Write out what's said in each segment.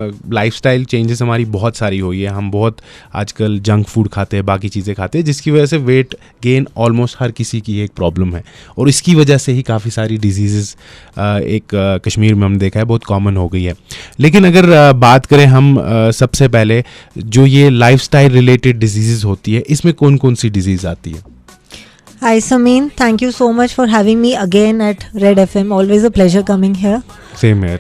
Lifestyle changes हमारी बहुत सारी हुई है। हम बहुत आजकल जंक फूड खाते हैं, बाकी चीज़ें खाते हैं, जिसकी वजह से वेट गेन ऑलमोस्ट हर किसी की एक प्रॉब्लम है। और इसकी वजह से ही काफ़ी सारी डिजीज़ कश्मीर में हम देखा है बहुत कॉमन हो गई है। लेकिन अगर बात करें हम सबसे पहले जो ये लाइफस्टाइल रिलेटेड डिजीज़ होती है, इसमें कौन कौन सी डिजीज़ आती है? Hi Samin, thank you so much for having me again at Red FM. Always a pleasure coming here. Same है।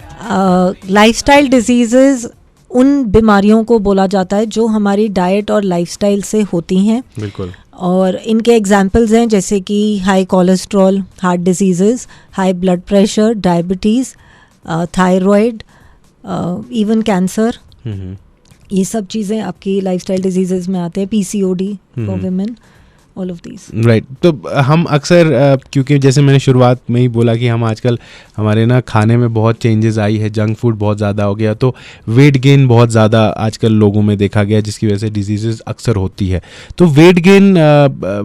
लाइफस्टाइल डिजीज़ेज़ उन बीमारियों को बोला जाता है जो हमारी डाइट और लाइफस्टाइल से होती हैं। बिल्कुल। और इनके एग्जांपल्स हैं जैसे कि high cholesterol, heart diseases, high blood pressure, diabetes, thyroid, even cancer. ये सब चीज़ें आपकी लाइफस्टाइल डिजीज़ेज़ में आते हैं। PCOD for women, all of these. Right. तो हम अक्सर क्योंकि जैसे मैंने शुरुआत में ही बोला कि हम आजकल हमारे ना खाने में बहुत चेंजेस आई है, जंक फूड बहुत ज़्यादा हो गया, तो वेट गेन बहुत ज़्यादा आजकल लोगों में देखा गया, जिसकी वजह से डिजीज़ेस अक्सर होती है। तो वेट गेन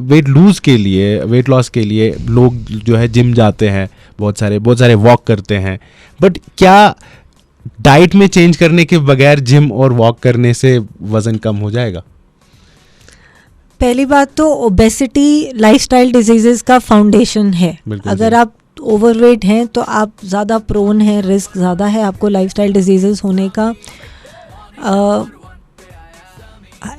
वेट लूज़ के लिए, वेट लॉस के लिए लोग जो है जिम जाते हैं, बहुत सारे वॉक करते हैं। बट क्या डाइट में चेंज करने के बगैर जिम और वॉक करने से वज़न कम हो जाएगा? पहली बात तो ओबेसिटी लाइफस्टाइल डिजीजेस का फाउंडेशन है। अगर आप ओवरवेट हैं तो आप ज़्यादा प्रोन हैं, रिस्क ज़्यादा है आपको लाइफस्टाइल डिजीजेस होने का।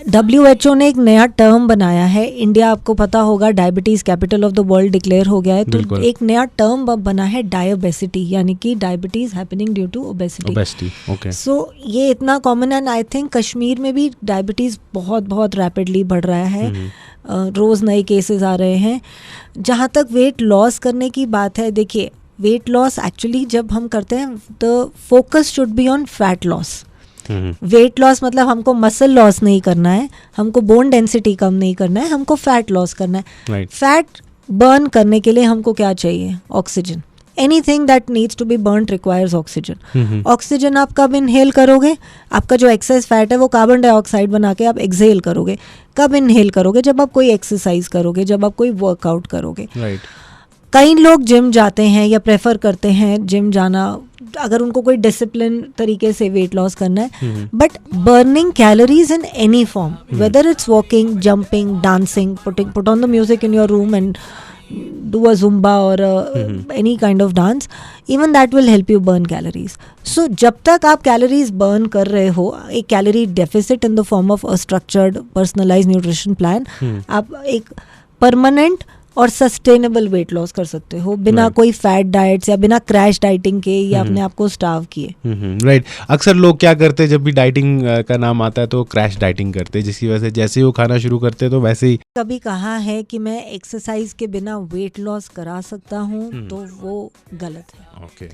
WHO ने एक नया टर्म बनाया है। इंडिया, आपको पता होगा, diabetes capital of the world declare हो गया है। तो एक नया टर्म बना है डायबिसिटी, यानी कि diabetes happening due to obesity. Okay. So ये इतना कॉमन है। आई थिंक कश्मीर में भी डायबिटीज़ बहुत रैपिडली बढ़ रहा है। रोज़ नए केसेस आ रहे हैं। जहाँ तक वेट लॉस करने की बात है, देखिए वेट लॉस एक्चुअली जब हम करते हैं the focus should be on fat loss. Weight loss मतलब हमको मसल लॉस नहीं करना है, हमको बोन डेंसिटी कम नहीं करना है, हमको फैट लॉस करना है। फैट बर्न करने के लिए हमको क्या चाहिए? Oxygen. Anything that needs to be burn requires oxygen. Oxygen आप कब इनहेल करोगे? आपका जो एक्सेस फैट है वो कार्बन डाइऑक्साइड बना के आप एक्सहेल करोगे। कब इनहेल करोगे? जब आप कोई एक्सरसाइज करोगे, जब आप कोई वर्कआउट करोगे। कई लोग जिम जाते हैं या प्रेफर करते हैं जिम जाना अगर उनको कोई डिसिप्लिन तरीके से वेट लॉस करना है। But burning calories in any form, whether it's walking, jumping, dancing, put on the music in your room and do a Zumba or any kind of dance, even that will help you burn calories. So जब तक आप calories burn कर रहे हो, एक calorie deficit in the form of a structured personalized nutrition plan, आप एक permanent और सस्टेनेबल वेट लॉस कर सकते हो बिना कोई फैट डाइट्स या बिना क्रैश डाइटिंग के या अपने आप को स्टार्व किए। राइट। अक्सर लोग क्या करते हैं, जब भी डाइटिंग का नाम आता है तो क्रैश डाइटिंग करते हैं, जिसकी वजह से जैसे ही वो खाना शुरू करते हैं तो वैसे ही। कभी कहा है कि मैं एक्सरसाइज के बिना वेट लॉस करा सकता हूँ, तो वो गलत है। ओके।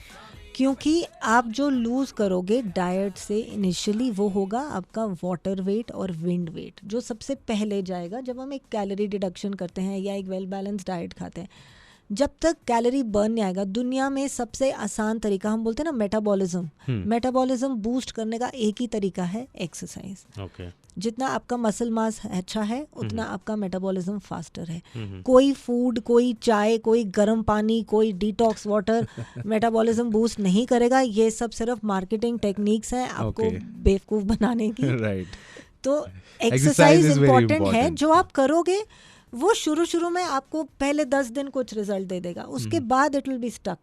क्योंकि आप जो लूज़ करोगे डाइट से इनिशियली वो होगा आपका वाटर वेट और विंड वेट, जो सबसे पहले जाएगा जब हम एक कैलोरी डिडक्शन करते हैं या एक वेल बैलेंस डाइट खाते हैं। जब तक कैलोरी बर्न नहीं आएगा, दुनिया में सबसे आसान तरीका, हम बोलते हैं ना मेटाबॉलिज्म बूस्ट करने का एक ही तरीका है, एक्सरसाइज। जितना आपका मसल मास अच्छा है उतना आपका मेटाबॉलिज्म फास्टर है। कोई फूड, कोई चाय, कोई गर्म पानी, कोई डिटॉक्स वाटर मेटाबॉलिज्म बूस्ट नहीं करेगा। ये सब सिर्फ मार्केटिंग टेक्निक्स हैं आपको बेवकूफ़ बनाने की। तो एक्सरसाइज इम्पॉर्टेंट है, जो आप करोगे वो शुरू में आपको पहले 10 दिन कुछ रिजल्ट दे देगा, उसके बाद it will be stuck.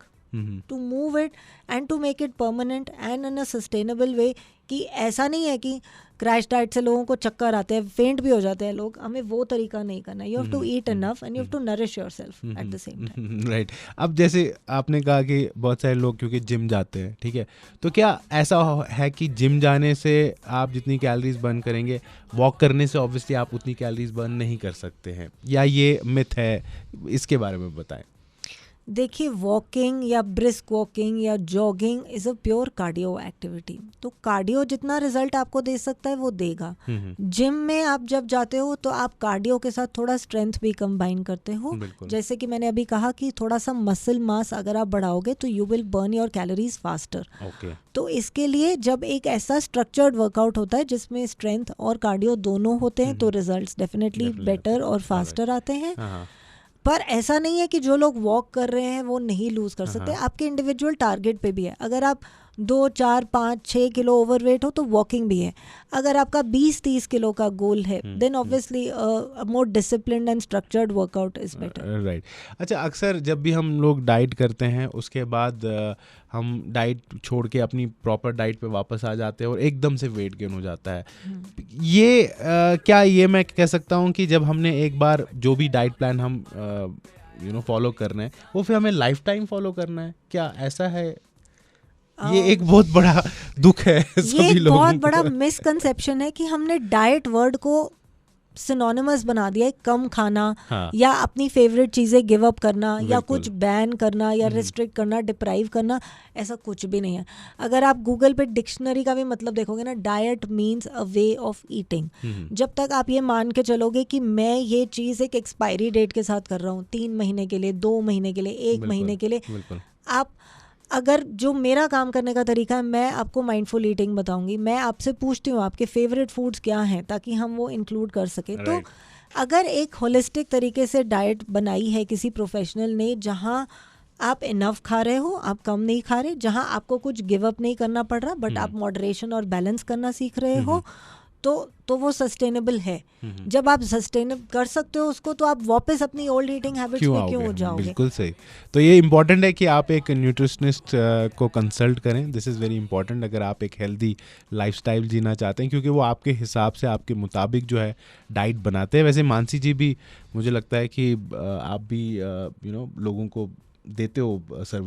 To move it and to make it permanent and in a sustainable way, कि ऐसा नहीं है कि क्रैश डाइट से लोगों को चक्कर आते हैं, फेंट भी हो जाते हैं लोग। हमें वो तरीका नहीं करना। You have to eat enough and you have to nourish yourself at the same time. Right. अब जैसे आपने कहा कि बहुत सारे लोग क्योंकि जिम जाते हैं, ठीक है, तो क्या ऐसा है कि जिम जाने से आप जितनी कैलोरीज बर्न करेंगे, वॉक करने से ऑब्वियसली आप उतनी कैलोरीज बर्न नहीं कर सकते हैं, या ये मिथ है? इसके बारे में बताएं। देखिए, वॉकिंग या ब्रिस्क वॉकिंग या jogging is a pure cardio activity. तो कार्डियो जितना रिजल्ट आपको दे सकता है वो देगा। जिम में आप जब जाते हो तो आप कार्डियो के साथ थोड़ा स्ट्रेंथ भी कंबाइन करते हो। जैसे कि मैंने अभी कहा कि थोड़ा सा मसल मास अगर आप बढ़ाओगे तो you will burn your calories faster. तो इसके लिए जब एक ऐसा स्ट्रक्चर्ड वर्कआउट होता है जिसमें स्ट्रेंथ और कार्डियो दोनों होते हैं, तो रिजल्ट्स डेफिनेटली बेटर और फास्टर आते हैं। पर ऐसा नहीं है कि जो लोग वॉक कर रहे हैं वो नहीं लूज़ कर सकते। आपके इंडिविजुअल टारगेट पे भी है। अगर आप 2, 4, 5, 6 किलो ओवरवेट हो तो वॉकिंग भी है। अगर आपका 20-30 किलो का गोल है then obviously more disciplined and structured workout is better. Right. अच्छा, अक्सर जब भी हम लोग डाइट करते हैं उसके बाद हम डाइट छोड़ के अपनी प्रॉपर डाइट पे वापस आ जाते हैं और एकदम से वेट गेन हो जाता है। ये क्या ये मैं कह सकता हूँ कि जब हमने एक बार जो भी डाइट प्लान हम फॉलो कर रहे हैं वो फिर हमें लाइफ टाइम फॉलो करना है, क्या ऐसा है? ये एक बहुत बड़ा दुख है सभी ये लोगों बहुत को। बड़ा मिसकंसेप्शन है कि हमने डाइट वर्ड को सिनोनिमस बना दिया है कम खाना, हाँ। या अपनी फेवरेट चीज़ें गिव अप करना, या बिल्कुल। कुछ बैन करना, या रिस्ट्रिक्ट करना, डिप्राइव करना। ऐसा कुछ भी नहीं है। अगर आप गूगल पे डिक्शनरी का भी मतलब देखोगे ना, diet means a way of eating. जब तक आप ये मान के चलोगे कि मैं ये चीज़ एक एक्सपायरी डेट के साथ कर रहा हूँ, 3 महीने के लिए, 2 महीने के लिए, 1 महीने के लिए, बिल्कुल। आप अगर जो मेरा काम करने का तरीका है, मैं आपको माइंडफुल ईटिंग बताऊंगी, मैं आपसे पूछती हूँ आपके फेवरेट फूड्स क्या हैं ताकि हम वो इंक्लूड कर सकें। तो अगर एक होलिस्टिक तरीके से डाइट बनाई है किसी प्रोफेशनल ने, जहाँ आप इनफ खा रहे हो, आप कम नहीं खा रहे, जहाँ आपको कुछ गिव अप नहीं करना पड़ रहा, बट आप मॉडरेशन और बैलेंस करना सीख रहे हो, तो वो सस्टेनेबल है। जब आप सस्टेनेबल कर सकते हो उसको, तो आप वापस अपनी ओल्ड ईटिंग हैबिट्स में क्यों हो जाओगे? बिल्कुल सही। तो ये इम्पॉर्टेंट है कि आप एक न्यूट्रिशनिस्ट को कंसल्ट करें। दिस इज़ वेरी इंपॉर्टेंट अगर आप एक हेल्दी लाइफस्टाइल जीना चाहते हैं, क्योंकि वो आपके हिसाब से, आपके मुताबिक जो है डाइट बनाते हैं। वैसे मानसी जी भी मुझे लगता है कि आप भी लोगों को देते हो सर्विस